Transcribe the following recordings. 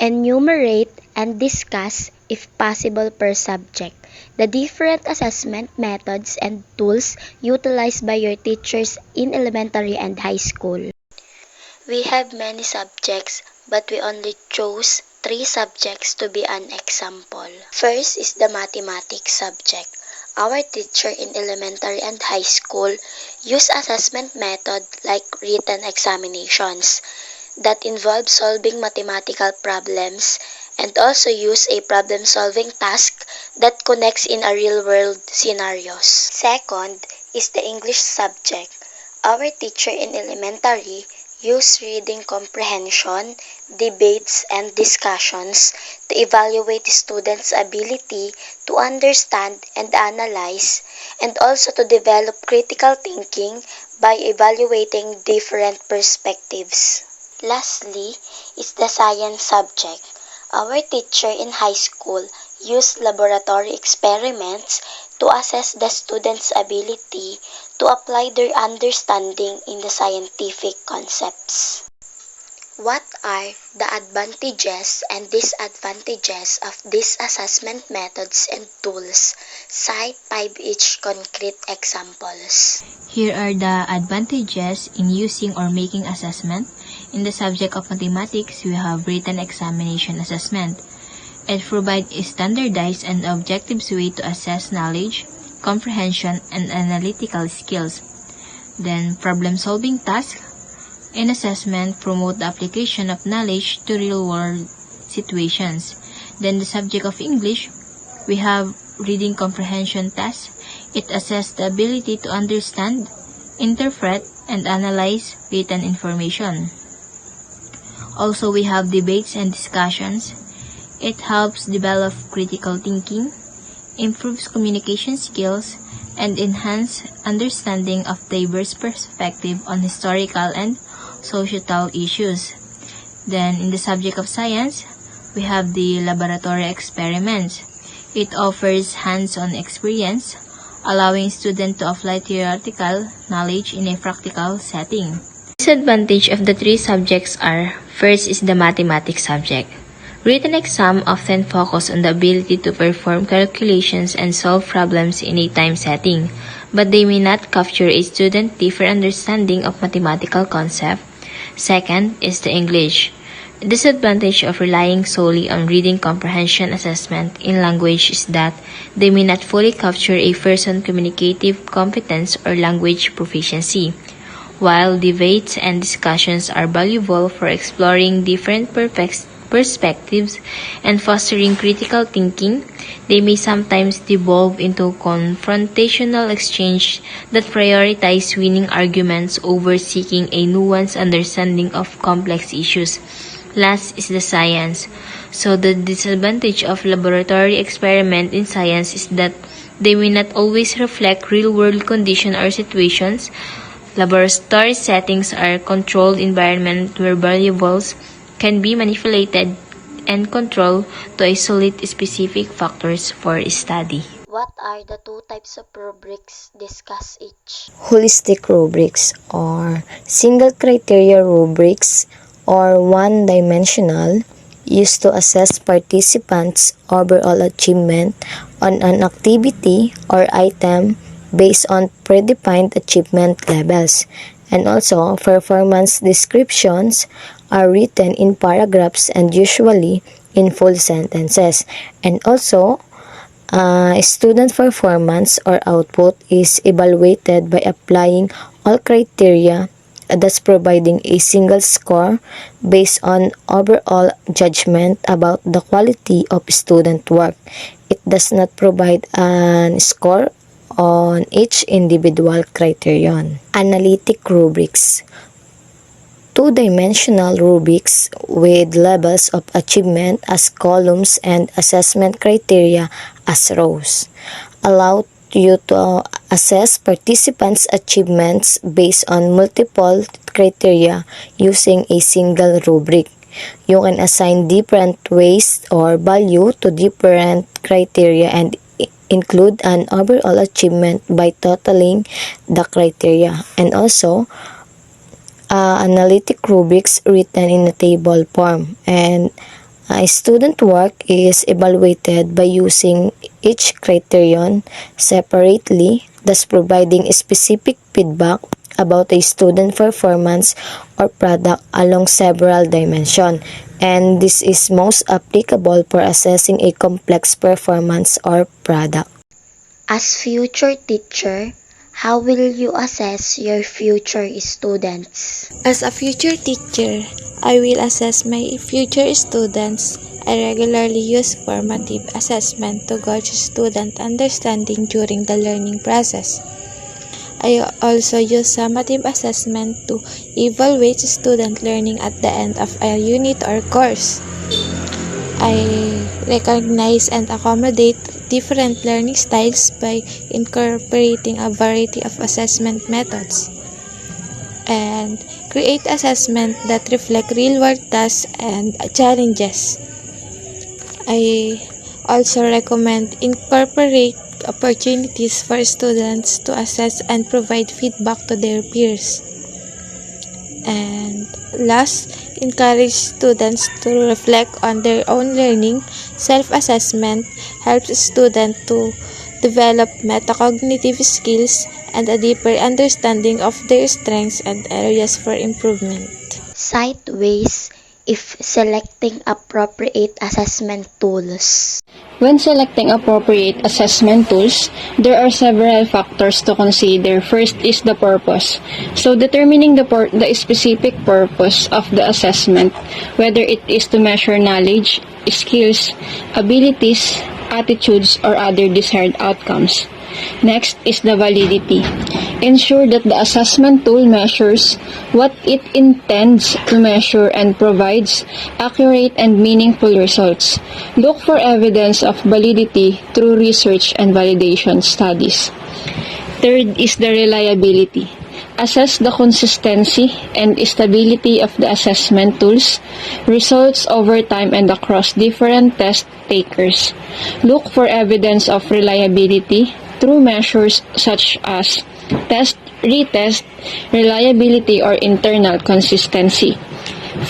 Enumerate and discuss, if possible per subject, the different assessment methods and tools utilized by your teachers in elementary and high school. We have many subjects, but we only chose 3 subjects to be an example. First is the mathematics subject. Our teacher in elementary and high school use assessment method like written examinations that involve solving mathematical problems and also use a problem-solving task that connects in a real-world scenarios. Second is the English subject. Our teacher in elementary use reading comprehension, debates, and discussions to evaluate students' ability to understand and analyze, and also to develop critical thinking by evaluating different perspectives. Lastly is the science subject. Our teacher in high school used laboratory experiments to assess the students' ability to apply their understanding in the scientific concepts. What are the advantages and disadvantages of these assessment methods and tools? Cite 5 each concrete examples. Here are the advantages in using or making assessment. In the subject of mathematics, we have written examination assessment. It provides a standardized and objective way to assess knowledge, comprehension, and analytical skills. Then, problem-solving tasks in assessment promote the application of knowledge to real-world situations. Then, the subject of English, we have reading comprehension tasks. It assesses the ability to understand, interpret, and analyze written information. Also, we have debates and discussions. It helps develop critical thinking, improves communication skills, and enhance understanding of diverse perspective on historical and societal issues. Then, in the subject of science, we have the laboratory experiments. It offers hands-on experience, allowing students to apply theoretical knowledge in a practical setting. Disadvantage of the 3 subjects are, first is the mathematics subject. Written exam often focus on the ability to perform calculations and solve problems in a time setting, but they may not capture a student's deeper understanding of mathematical concept. Second is the English. The disadvantage of relying solely on reading comprehension assessment in language is that they may not fully capture a person's communicative competence or language proficiency. While debates and discussions are valuable for exploring different perspectives and fostering critical thinking, they may sometimes devolve into confrontational exchange that prioritize winning arguments over seeking a nuanced understanding of complex issues. Last is the science. So the disadvantage of laboratory experiment in science is that they may not always reflect real-world conditions or situations. Laboratory settings are controlled environment where variables can be manipulated and controlled to isolate specific factors for study. What are the 2 types of rubrics? Discuss each. Holistic rubrics or single criteria rubrics or one-dimensional, used to assess participants' overall achievement on an activity or item based on predefined achievement levels. And also, performance descriptions are written in paragraphs and usually in full sentences. And also, student performance or output is evaluated by applying all criteria, thus providing a single score based on overall judgment about the quality of student work. It does not provide a score on each individual criterion. Analytic rubrics. 2-dimensional rubrics with levels of achievement as columns and assessment criteria as rows allow you to assess participants' achievements based on multiple criteria using a single rubric. You can assign different weights or value to different criteria and include an overall achievement by totaling the criteria. And also, analytic rubrics written in a table form, and Student work is evaluated by using each criterion separately, thus providing specific feedback about a student performance or product along several dimensions. And this is most applicable for assessing a complex performance or product. As future teacher, how will you assess your future students? As a future teacher, I will assess my future students. I regularly use formative assessment to gauge student understanding during the learning process. I also use summative assessment to evaluate student learning at the end of a unit or course. I recognize and accommodate different learning styles by incorporating a variety of assessment methods and create assessment that reflect real-world tasks and challenges. I also recommend incorporate opportunities for students to assess and provide feedback to their peers. And last, encourage students to reflect on their own learning. Self-assessment helps students to develop metacognitive skills and a deeper understanding of their strengths and areas for improvement. Cite ways if selecting appropriate assessment tools. When selecting appropriate assessment tools, there are several factors to consider. First is the purpose. So determining the specific purpose of the assessment, whether it is to measure knowledge, skills, abilities, attitudes, or other desired outcomes. Next is the validity. Ensure that the assessment tool measures what it intends to measure and provides accurate and meaningful results. Look for evidence of validity through research and validation studies. Third is the reliability. Assess the consistency and stability of the assessment tools, results over time and across different test takers. Look for evidence of reliability through measures such as test, retest, reliability, or internal consistency.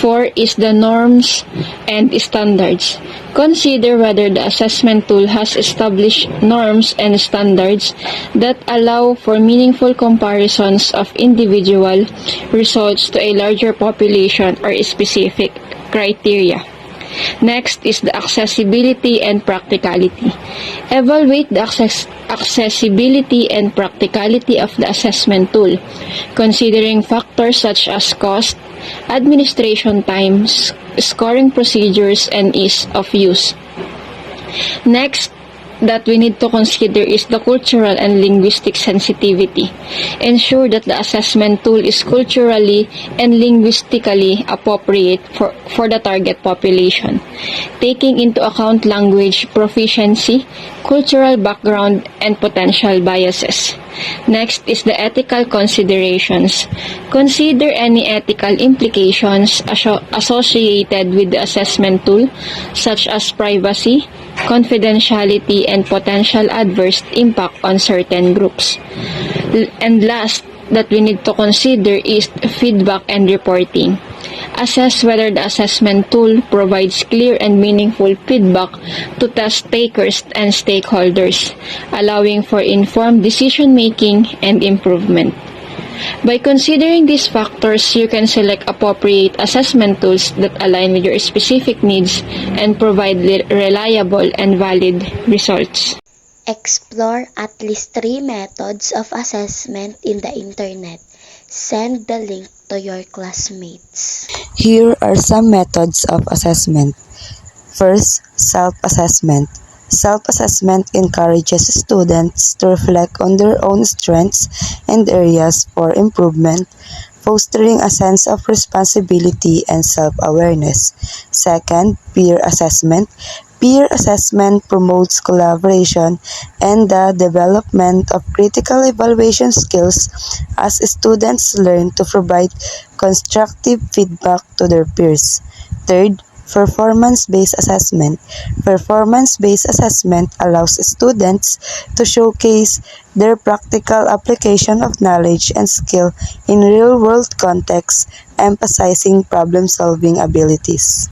4 is the norms and standards. Consider whether the assessment tool has established norms and standards that allow for meaningful comparisons of individual results to a larger population or specific criteria. Next is the accessibility and practicality. Evaluate the accessibility and practicality of the assessment tool, considering factors such as cost, administration times, scoring procedures, and ease of use. Next, that we need to consider is the cultural and linguistic sensitivity. Ensure that the assessment tool is culturally and linguistically appropriate for the target population, taking into account language proficiency, cultural background, and potential biases. Next is the ethical considerations. Consider any ethical implications associated with the assessment tool, such as privacy, confidentiality, and potential adverse impact on certain groups. And last that we need to consider is feedback and reporting. Assess whether the assessment tool provides clear and meaningful feedback to test takers and stakeholders, allowing for informed decision-making and improvement. By considering these factors, you can select appropriate assessment tools that align with your specific needs and provide reliable and valid results. Explore at least 3 methods of assessment in the internet. Send the link to your classmates. Here are some methods of assessment. First, self-assessment. Self-assessment encourages students to reflect on their own strengths and areas for improvement, fostering a sense of responsibility and self-awareness. Second, peer assessment. Peer assessment promotes collaboration and the development of critical evaluation skills as students learn to provide constructive feedback to their peers. Third, performance-based assessment. Performance-based assessment allows students to showcase their practical application of knowledge and skill in real-world contexts, emphasizing problem-solving abilities.